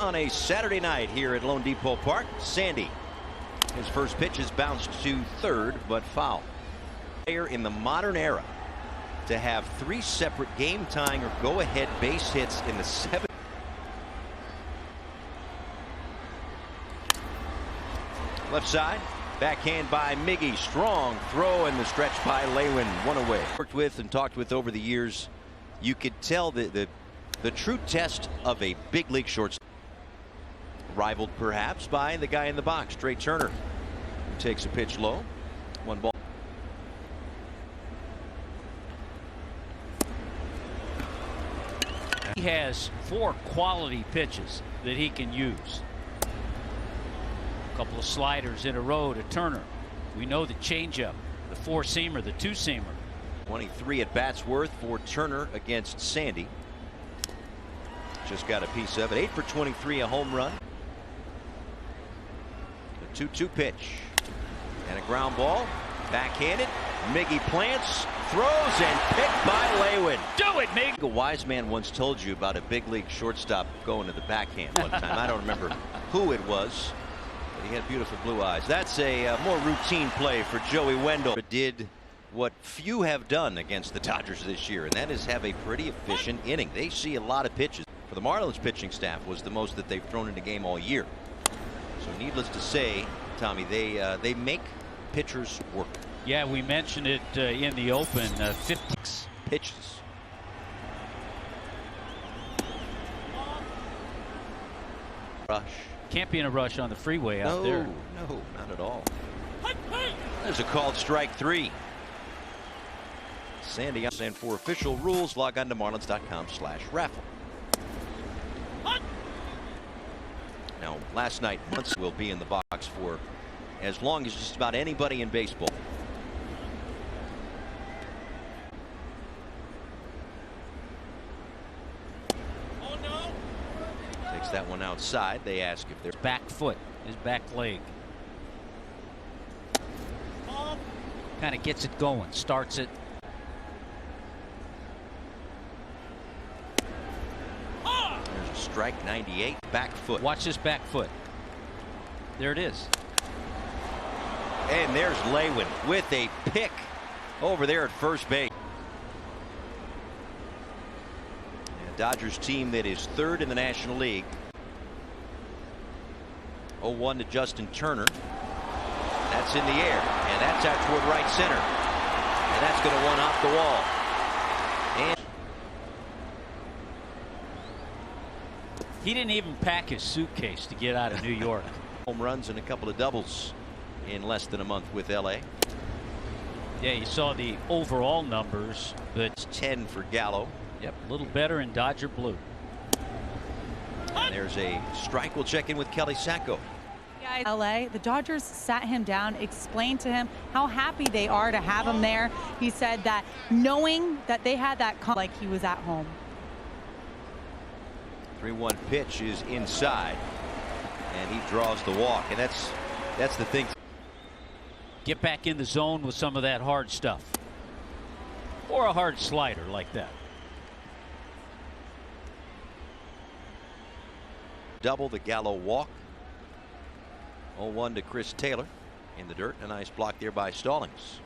on a Saturday night here at Lone Depot Park. Sandy, his first pitch is bounced to third, but foul. Player in the modern era to have 3 separate game-tying or go-ahead base hits in the 7th. Left side, backhand by Miggy. Strong throw in the stretch by Lewin. One away. Worked with and talked with over the years. You could tell the true test of a big league shortstop. Rivaled perhaps by the guy in the box, Trey Turner, who takes a pitch low. 1 ball. He has 4 quality pitches that he can use. A couple of sliders in a row to Turner. We know the changeup, the 4-seamer, the 2-seamer. 23 at bats worth for Turner against Sandy. Just got a piece of it. 8 for 23, a home run. The 2-2 pitch and a ground ball. Backhanded. Miggy plants, throws, and picked by Lewin. Do it, Miggy. A wise man once told you about a big league shortstop going to the backhand one time. I don't remember who it was, but he had beautiful blue eyes. That's a more routine play for Joey Wendell. Did what few have done against the Dodgers this year, and that is have a pretty efficient inning. They see a lot of pitches. For the Marlins pitching staff was the most that they've thrown in a game all year. So needless to say, Tommy, they make pitchers work. Yeah, we mentioned it in the open. 56 pitches. Rush. Can't be in a rush on the freeway out there. No, not at all. There's a called strike 3. Sandy, and for official rules, log on to marlins.com/raffle. Now, last night, Munson will be in the box for as long as just about anybody in baseball. Oh, no. Takes that one outside. They ask if they're back foot, his back leg. Kind of gets it going, starts it. There's a strike. 98, back foot. Watch this back foot. There it is. And there's Lewin with a pick over there at first base. And Dodgers team that is 3rd in the National League. 0-1 to Justin Turner. That's in the air, and that's out toward right center. And that's going to one off the wall. And he didn't even pack his suitcase to get out of New York. Home runs and a couple of doubles in less than a month with LA. Yeah, you saw the overall numbers, but 10 for Gallo. Yep, a little better in Dodger blue. And there's a strike. We'll check in with Kelly Sacco. LA, the Dodgers sat him down, explained to him how happy they are to have him there. He said that knowing that they had that like he was at home. 3-1 pitch is inside, and he draws the walk, and that's the thing. Get back in the zone with some of that hard stuff, or a hard slider like that. Double the Gallo walk. 0-1 to Chris Taylor in the dirt. A nice block there by Stallings.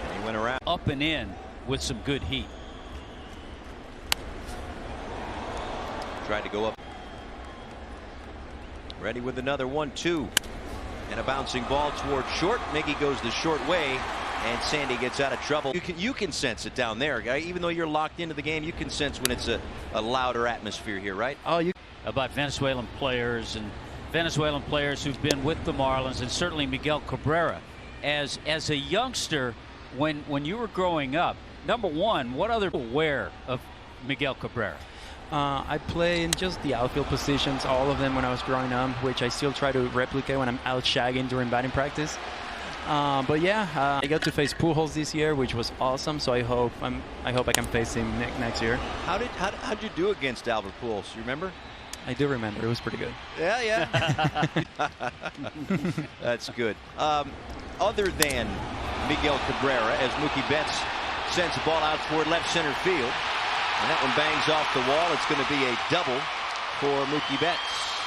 And he went around. Up and in with some good heat. Tried to go up. Ready with another 1-2. And a bouncing ball toward short. Miggy goes the short way. And Sandy gets out of trouble. You can sense it down there, guy. Even though you're locked into the game, you can sense when it's a louder atmosphere here, right? Oh, about Venezuelan players who've been with the Marlins, and certainly Miguel Cabrera. As a youngster, when you were growing up, number one, what other aware of Miguel Cabrera? I play in just the outfield positions, all of them when I was growing up, which I still try to replicate when I'm out shagging during batting practice. But yeah, I got to face Pujols this year, which was awesome. So I hope I can face him next year. How'd you do against Albert Pujols? You remember? I do remember. It was pretty good. Yeah. That's good. Other than Miguel Cabrera, as Mookie Betts Sends the ball out toward left center field. And that one bangs off the wall. It's going to be a double for Mookie Betts.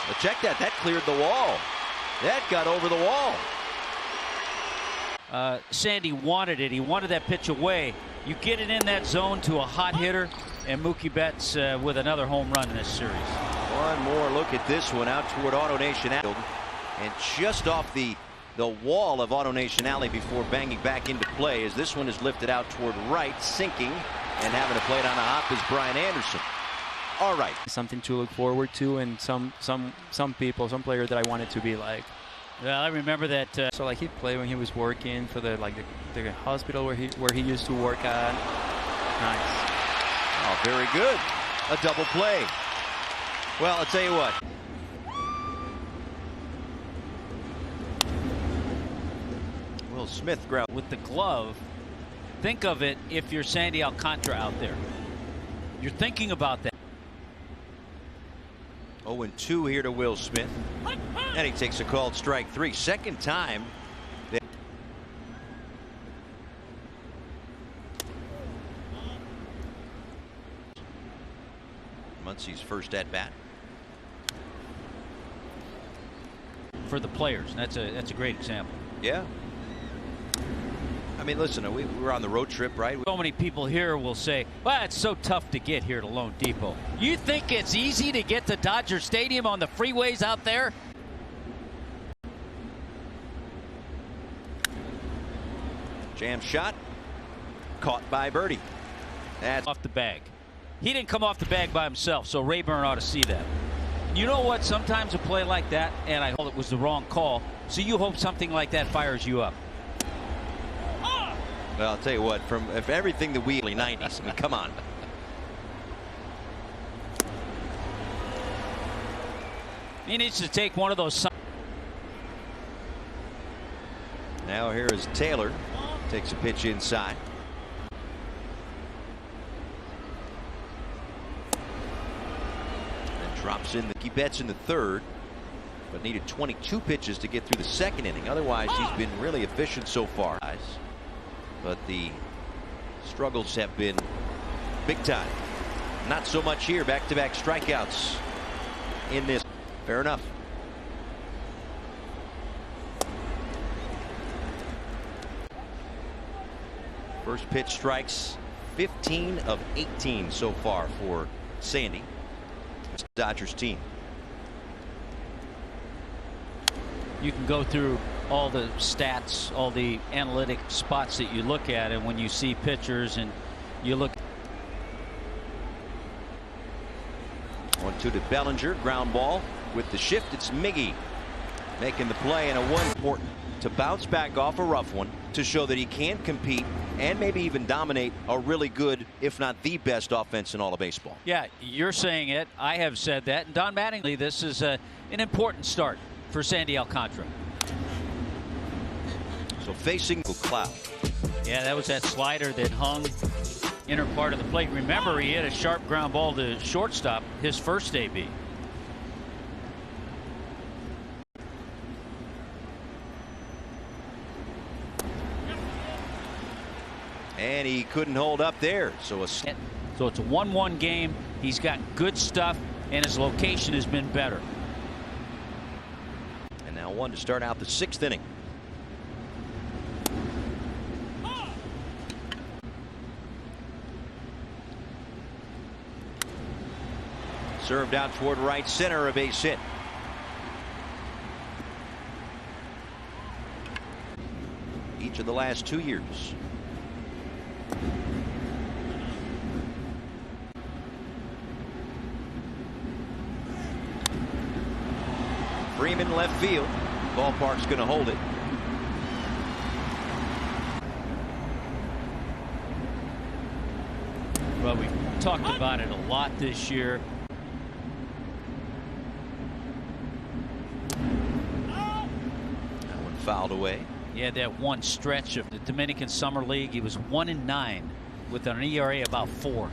But check that. That cleared the wall. That got over the wall. Sandy wanted it. He wanted that pitch away. You get it in that zone to a hot hitter, and Mookie Betts with another home run in this series. One more look at this one out toward Auto Nation Alley. And just off the wall of Auto Nation Alley before banging back into play as this one is lifted out toward right, sinking, and having to play it on a hop is Brian Anderson. All right. Something to look forward to, and some players that I wanted to be like. Well, I remember that. So like he played when he was working for the hospital where he used to work at. Nice. Oh, very good. A double play. Well, I'll tell you what. Will Smith ground with the glove. Think of it if you're Sandy Alcantara out there. You're thinking about that. 0-2 here to Will Smith. And he takes a called strike 3. Second time. Muncie's first at bat. For the players, that's a great example. Yeah. I mean, listen, we were on the road trip, right? So many people here will say, well, it's so tough to get here to Lone Depot. You think it's easy to get to Dodger Stadium on the freeways out there? Jam shot. Caught by Birdie. That's off the bag. He didn't come off the bag by himself, so Rayburn ought to see that. You know what? Sometimes a play like that, and I hope it was the wrong call, so you hope something like that fires you up. Well, I'll tell you what, from everything that we 90s, I mean, come on. He needs to take one of those. Now here is Taylor. Takes a pitch inside. And drops in Mookie Betts in the third, but needed 22 pitches to get through the second inning. Otherwise, he's been really efficient so far. But the struggles have been big time. Not so much here. Back-to-back strikeouts in this. Fair enough. First pitch strikes. 15 of 18 so far for Sandy. Dodgers team. You can go through all the stats, all the analytic spots that you look at, and when you see pitchers and you look. 1-2 to Bellinger. Ground ball. With the shift, it's Miggy making the play, and a one important to bounce back off a rough one to show that he can compete and maybe even dominate a really good, if not the best, offense in all of baseball. Yeah, you're saying it. I have said that. And Don Mattingly, this is an important start for Sandy Alcantara. So facing Cloud. Yeah, that was that slider that hung inner part of the plate. Remember, he hit a sharp ground ball to shortstop his first AB. And he couldn't hold up there. So it's a 1-1 game. He's got good stuff, and his location has been better. And now one to start out the sixth inning. Served out toward right center, a base hit. Each of the last 2 years. Freeman left field. Ballpark's going to hold it. Well, we've talked about it a lot this year. That one fouled away. He had that one stretch of the Dominican Summer League. He was 1-9 with an ERA about 4.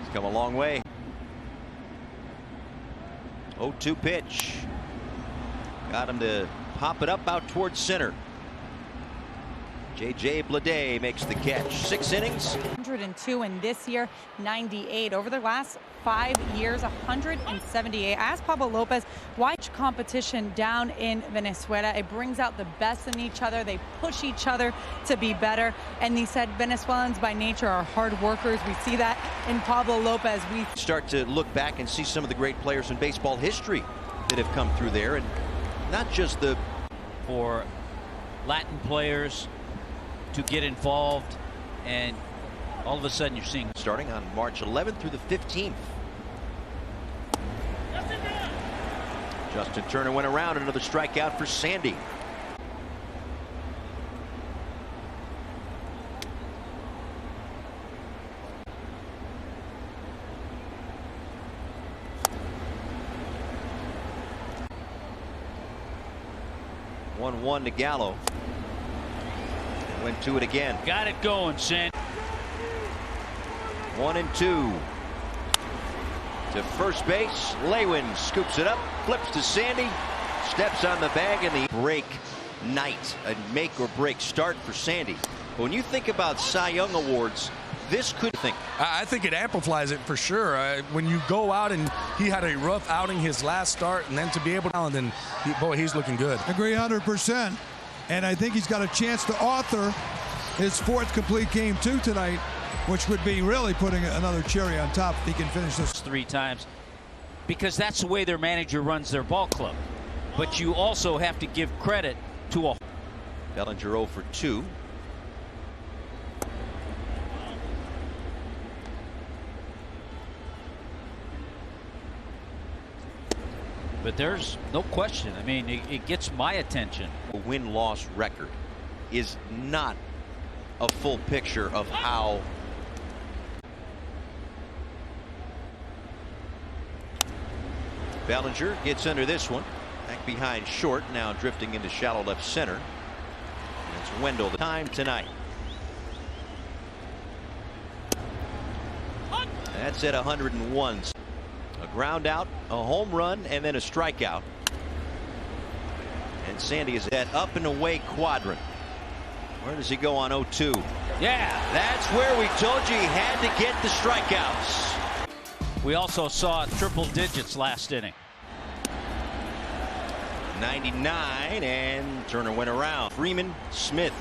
He's come a long way. 0-2 pitch. Got him to pop it up out towards center. J.J. Bleday makes the catch. 6 innings. 102 in this year, 98. Over the last 5 years, 178. I asked Pablo Lopez why competition down in Venezuela. It brings out the best in each other. They push each other to be better. And he said Venezuelans by nature are hard workers. We see that in Pablo Lopez. We start to look back and see some of the great players in baseball history that have come through there, and not just the for Latin players to get involved, and all of a sudden you're seeing starting on March 11th through the 15th. Justin Turner went around. Another strikeout for Sandy. One to Gallo. And went to it again. got it going, Sandy. 1-2. To first base. Lewin scoops it up, flips to Sandy, steps on the bag, and the break night. A make or break start for Sandy. But when you think about Cy Young awards, this could think. I think it amplifies it for sure. When you go out and he had a rough outing his last start, and then to be able to, and then he's looking good. Agree 100%. And I think he's got a chance to author his 4th complete game too tonight, which would be really putting another cherry on top if he can finish this 3 times, because that's the way their manager runs their ball club. But you also have to give credit to a Bellinger 0 for 2. But there's no question. I mean, it gets my attention. A win-loss record is not a full picture of how Bellinger gets under this one. Back behind short, now drifting into shallow left center. It's Wendell. The time tonight. That's at 101. A ground out, a home run, and then a strikeout. And Sandy is at up and away quadrant. Where does he go on 0-2? Yeah, That's where we told you he had to get the strikeouts. we also saw triple digits last inning. 99, and Turner went around. Freeman, Smith.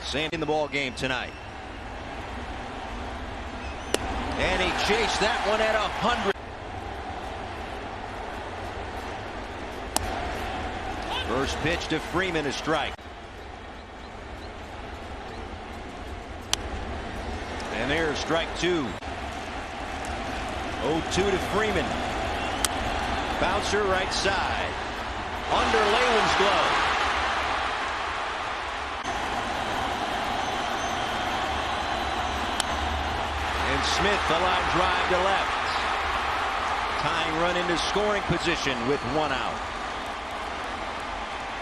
Sandy in the ball game tonight. And he chased that one at 100. First pitch to Freeman, a strike. And there's strike 2. 0-2 to Freeman. Bouncer right side. Under Leyland's glove. And Smith, the line drive to left. Tying run into scoring position with 1 out.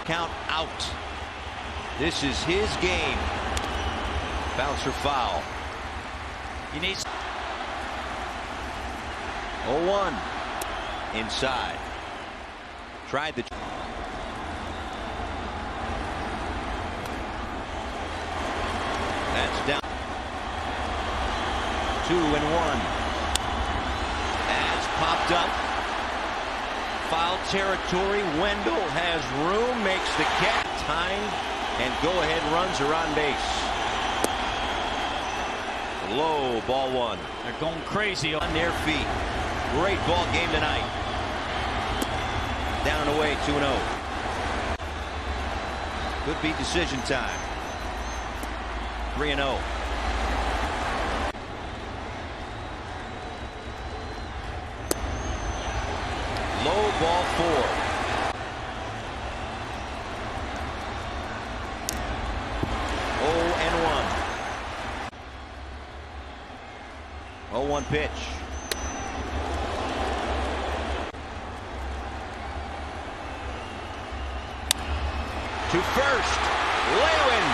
Count out. This is his game. Bouncer foul. He needs 0-1. Inside. Tried the. That's down. 2-1. That's popped up. Foul territory. Wendell has room, makes the catch. Time and go-ahead runs are on base. Low, ball 1. They're going crazy On their feet. Great ball game tonight. Down and away, 2-0. Could be decision time. 3-0. Low, ball 4. Oh, 0-1 pitch. To first, Lewin